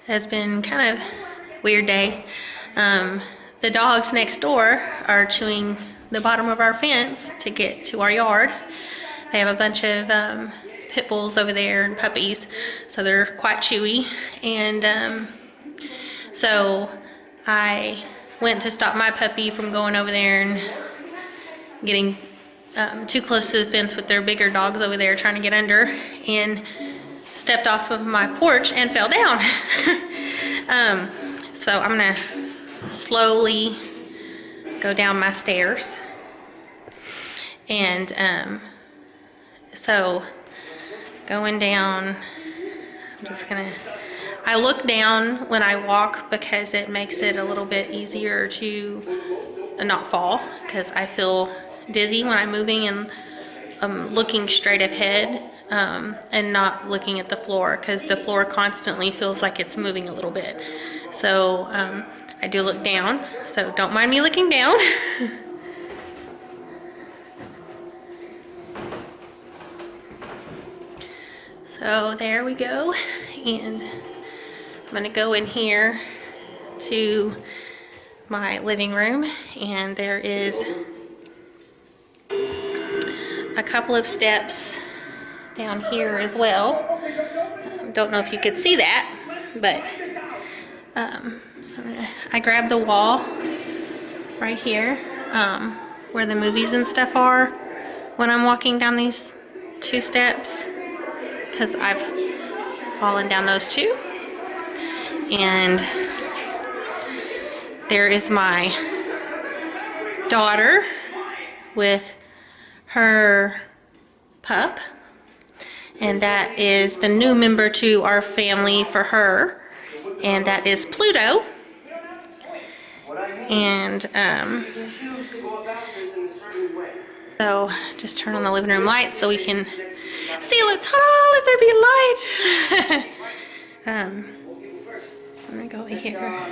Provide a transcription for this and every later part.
has been kind of weird day. The dogs next door are chewing the bottom of our fence to get to our yard. They have a bunch of pit bulls over there and puppies, so they're quite chewy. And so I went to stop my puppy from going over there and getting too close to the fence with their bigger dogs over there trying to get under, and stepped off of my porch and fell down. So I'm gonna slowly go down my stairs, and so going down, I'm just gonna, I look down when I walk because it makes it a little bit easier to not fall, because I feel dizzy when I'm moving and looking straight ahead and not looking at the floor, because the floor constantly feels like it's moving a little bit. So I do look down, so don't mind me looking down. So there we go, and I'm gonna go in here to my living room, and there is a couple of steps down here as well. Don't know if you could see that, but so I grabbed the wall right here where the movies and stuff are when I'm walking down these two steps, because I've fallen down those too. And there is my daughter with her pup, and that is the new member to our family for her, and that is Pluto. And so just turn on the living room lights so we can see. Look, ta-da, let there be light. So I'm gonna go over here.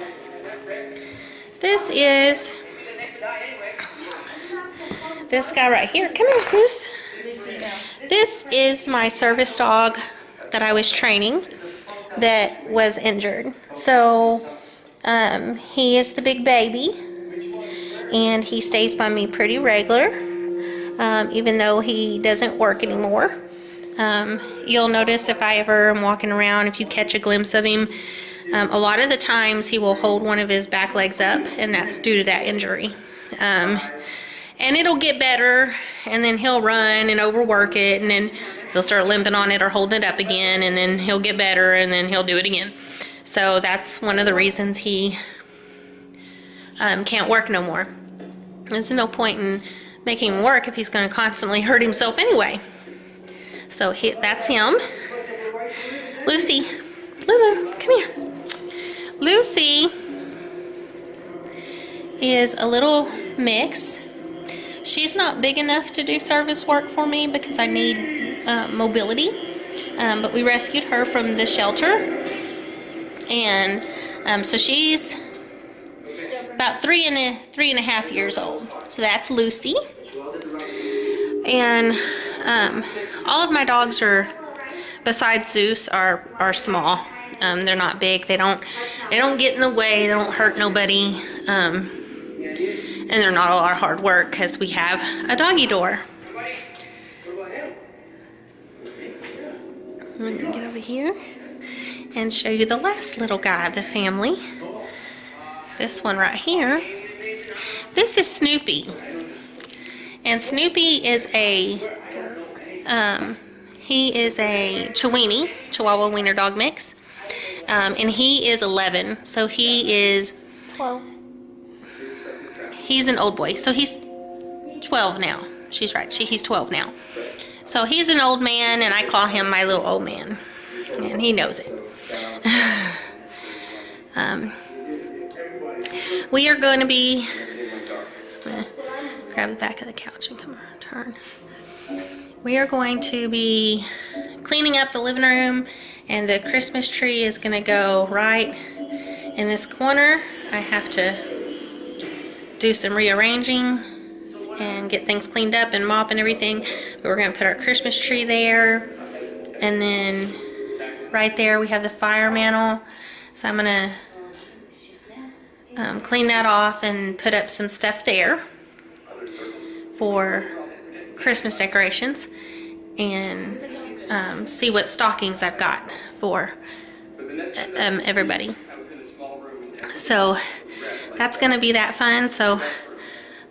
This is this guy right here. Come here, Zeus. This is my service dog that I was training that was injured. So he is the big baby, and he stays by me pretty regular, even though he doesn't work anymore. You'll notice if I ever am walking around, if you catch a glimpse of him, a lot of the times he will hold one of his back legs up, and that's due to that injury. And it'll get better, and then he'll run and overwork it, and then he'll start limping on it or holding it up again, and then he'll get better, and then he'll do it again. So that's one of the reasons he can't work no more. There's no point in making him work if he's going to constantly hurt himself anyway. So that's him. Lucy, Lulu, come here. Lucy is a little mix. She's not big enough to do service work for me because I need mobility, but we rescued her from the shelter, and so she's about three and a half years old. So that's Lucy. And all of my dogs are, besides Zeus, are small. They're not big. They don't get in the way. They don't hurt nobody. And they're not a lot of hard work because we have a doggy door. I'm going to get over here and show you the last little guy of the family. This one right here. This is Snoopy. And Snoopy is a Chihuahua Wiener Dog mix. And he is 11, so he is 12. He's an old boy, so he's 12 now. She's right, he's 12 now. So he's an old man, and I call him my little old man, and he knows it. We are going to be, grab the back of the couch and come turn. We are going to be cleaning up the living room, and the Christmas tree is going to go right in this corner. I have to do some rearranging and get things cleaned up and mop and everything. But we're going to put our Christmas tree there, and then right there we have the fire mantle. So I'm gonna clean that off and put up some stuff there for Christmas decorations, and see what stockings I've got for everybody. So that's gonna be that fun. So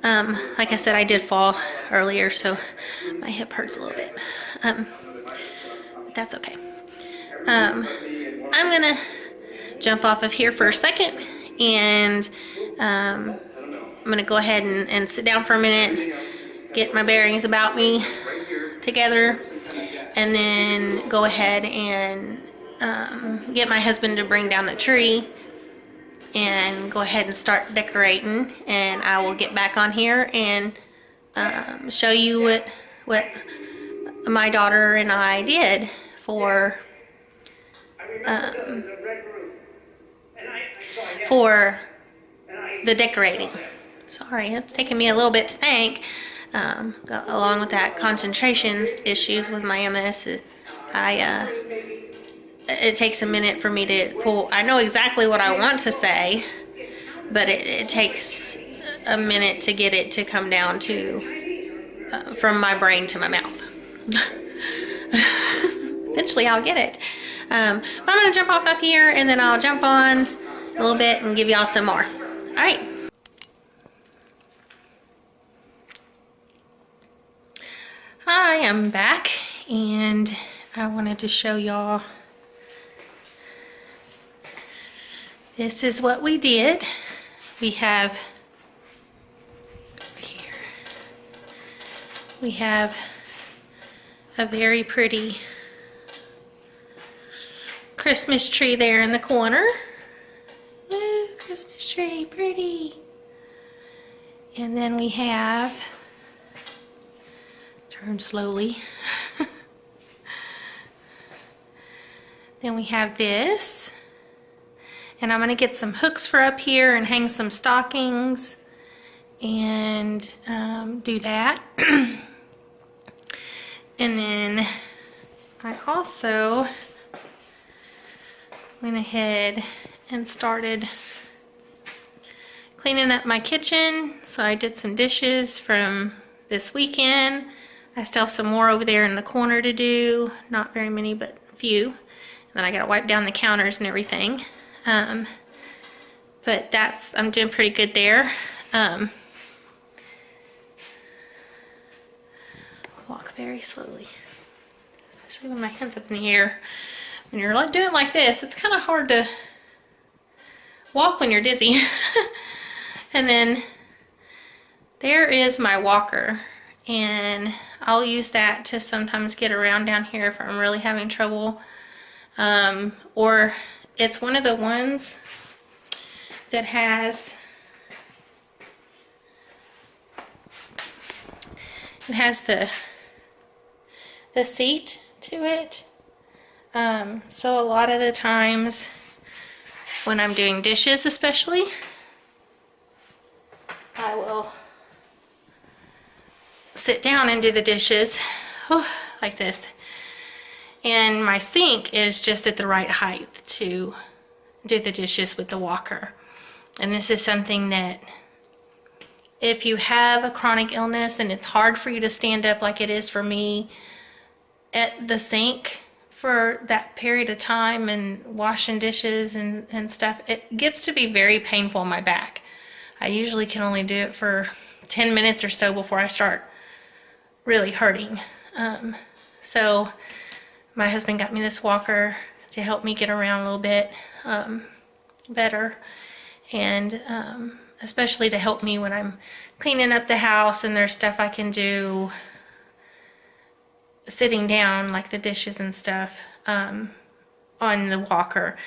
like I said, I did fall earlier, so my hip hurts a little bit. But that's okay. I'm gonna jump off of here for a second, and I'm gonna go ahead and sit down for a minute, get my bearings about me together, and then go ahead and get my husband to bring down the tree and go ahead and start decorating. And I will get back on here and show you what my daughter and I did for the decorating. Sorry, it's taken me a little bit to think. Along with that concentration issues with my MS, it takes a minute for me to pull. I know exactly what I want to say, but it takes a minute to get it to come down to from my brain to my mouth. Eventually I'll get it. But I'm gonna jump off up here, and then I'll jump on a little bit and give y'all some more. All right. Hi, I'm back, and I wanted to show y'all. This is what we did. We have here. We have a very pretty Christmas tree there in the corner. Ooh, Christmas tree, pretty. And then we have, turn slowly. Then we have this. And I'm gonna get some hooks for up here and hang some stockings and do that. And then I also went ahead and started cleaning up my kitchen. So I did some dishes from this weekend. I still have some more over there in the corner to do. Not very many, but a few. And then I gotta wipe down the counters and everything. But I'm doing pretty good there. Walk very slowly, especially when my hand's up in the air. When you're doing it like this, it's kind of hard to walk when you're dizzy. And then there is my walker, and I'll use that to sometimes get around down here if I'm really having trouble. Or it's one of the ones that has, it has the seat to it. So a lot of the times when I'm doing dishes especially, I will sit down and do the dishes like this. And my sink is just at the right height to do the dishes with the walker. And this is something that if you have a chronic illness and it's hard for you to stand up like it is for me at the sink for that period of time and washing dishes and stuff, it gets to be very painful in my back. I usually can only do it for 10 minutes or so before I start really hurting. So my husband got me this walker to help me get around a little bit better, and especially to help me when I'm cleaning up the house and there's stuff I can do sitting down, like the dishes and stuff, on the walker.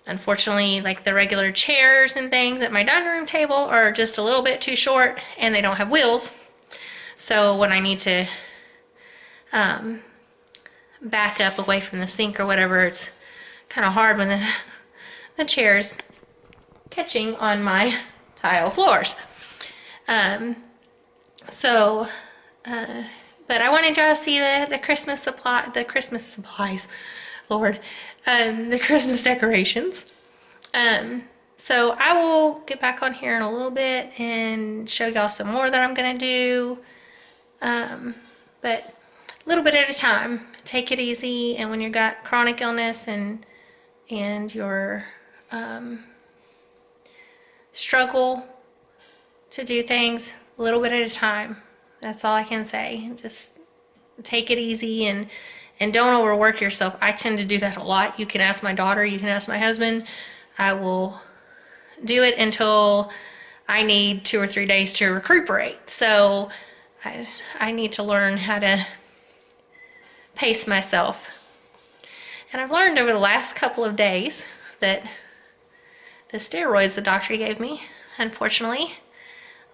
Unfortunately, like the regular chairs and things at my dining room table are just a little bit too short, and they don't have wheels. So when I need to back up away from the sink or whatever, it's kind of hard when the chair's catching on my tile floors. But I wanted y'all to see the Christmas supplies, Lord, the Christmas decorations. So I will get back on here in a little bit and show y'all some more that I'm gonna do. But a little bit at a time. Take it easy, and when you've got chronic illness and your struggle to do things a little bit at a time. That's all I can say. Just take it easy and don't overwork yourself. I tend to do that a lot. You can ask my daughter, you can ask my husband. I will do it until I need 2 or 3 days to recuperate. So I need to learn how to pace myself. And I've learned over the last couple of days that the steroids the doctor gave me, unfortunately,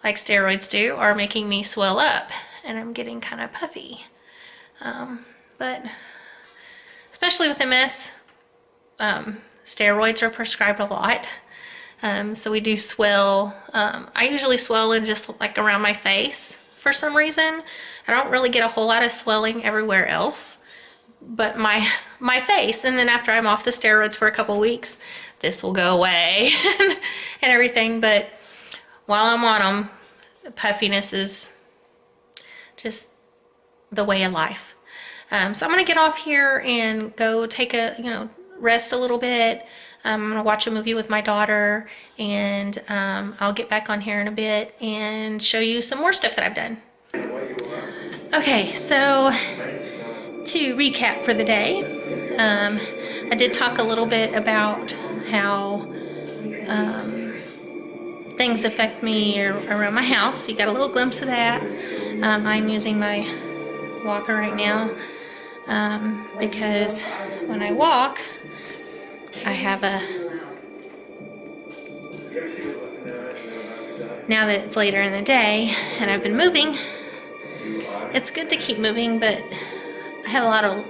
like steroids do, are making me swell up, and I'm getting kind of puffy. But especially with MS, steroids are prescribed a lot. So we do swell. I usually swell in just like around my face for some reason. I don't really get a whole lot of swelling everywhere else, but my face. And then after I'm off the steroids for a couple weeks, this will go away and everything. But while I'm on them, puffiness is just the way of life. So I'm gonna get off here and go take a, rest a little bit. I'm gonna watch a movie with my daughter, and I'll get back on here in a bit and show you some more stuff that I've done. Okay, so to recap for the day, I did talk a little bit about how things affect me around my house. You got a little glimpse of that. I'm using my walker right now because when I walk, I have now that it's later in the day and I've been moving, it's good to keep moving, but I have a lot of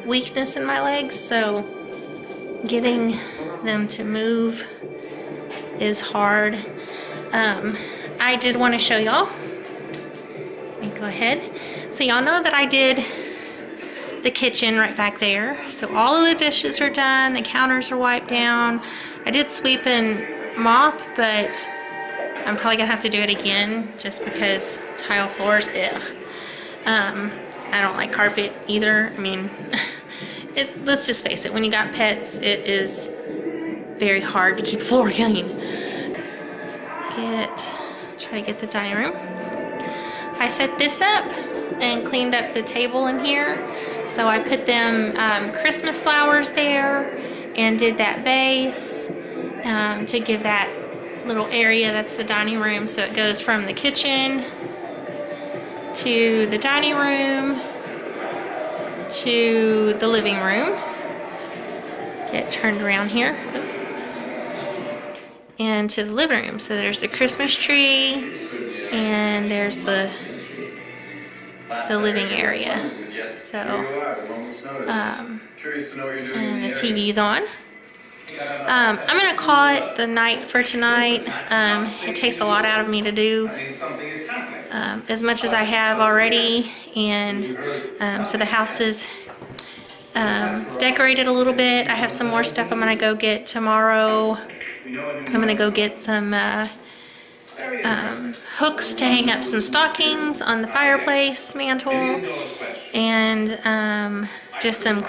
weakness in my legs, so getting them to move is hard. I did want to show y'all. Let me go ahead. So y'all know that I did the kitchen right back there. So all of the dishes are done, the counters are wiped down. I did sweep and mop, but I'm probably gonna have to do it again just because tile floors, ugh. I don't like carpet either. I mean, let's just face it, when you got pets, it is very hard to keep floor clean. Try to get the dining room. I set this up and cleaned up the table in here. So I put them Christmas flowers there and did that vase to give that little area that's the dining room. So it goes from the kitchen to the dining room to the living room. Get turned around here. And to the living room. So there's the Christmas tree and there's the living area. So and the TV's on. I'm gonna call it the night for tonight. It takes a lot out of me to do as much as I have already, and so the house is decorated a little bit. I have some more stuff I'm gonna go get tomorrow. I'm gonna go get some hooks to hang up some stockings on the fireplace mantle, and just some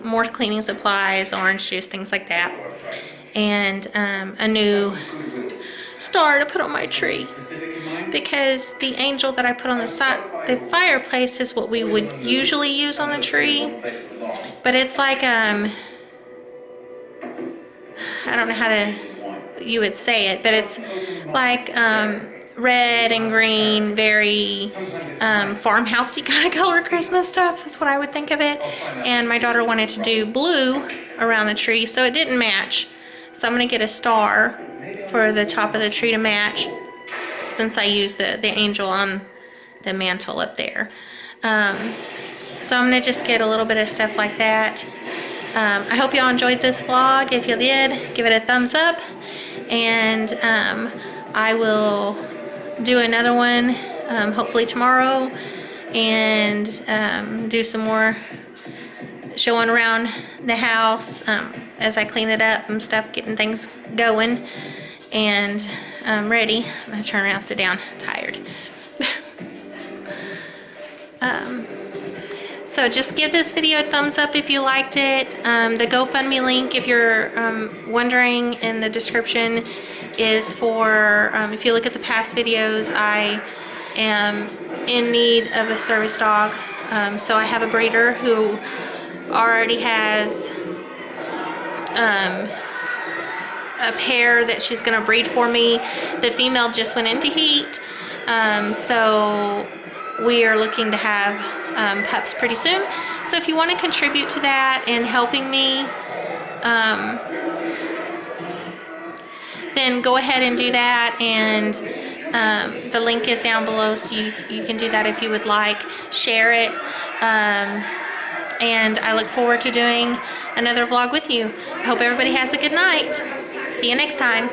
more cleaning supplies, orange juice, things like that, and a new star to put on my tree, because the angel that I put on the fireplace is what we would usually use on the tree, but it's like I don't know how you would say it, but it's like red and green, very farmhousey kind of color Christmas stuff. That's what I would think of it. And my daughter wanted to do blue around the tree, so it didn't match. So I'm gonna get a star for the top of the tree to match, since I used the angel on the mantle up there. So I'm gonna just get a little bit of stuff like that. I hope y'all enjoyed this vlog. If you did, give it a thumbs up, and I will do another one hopefully tomorrow, and do some more showing around the house as I clean it up and stuff, getting things going. And I'm ready. I'm gonna turn around, sit down, tired. So just give this video a thumbs up if you liked it. The GoFundMe link, if you're wondering, in the description is for, if you look at the past videos, I am in need of a service dog. So I have a breeder who already has a pair that she's gonna breed for me. The female just went into heat, so we are looking to have pups pretty soon. So if you want to contribute to that and helping me, then go ahead and do that. And the link is down below, so you can do that if you would like. Share it. And I look forward to doing another vlog with you. I hope everybody has a good night. See you next time.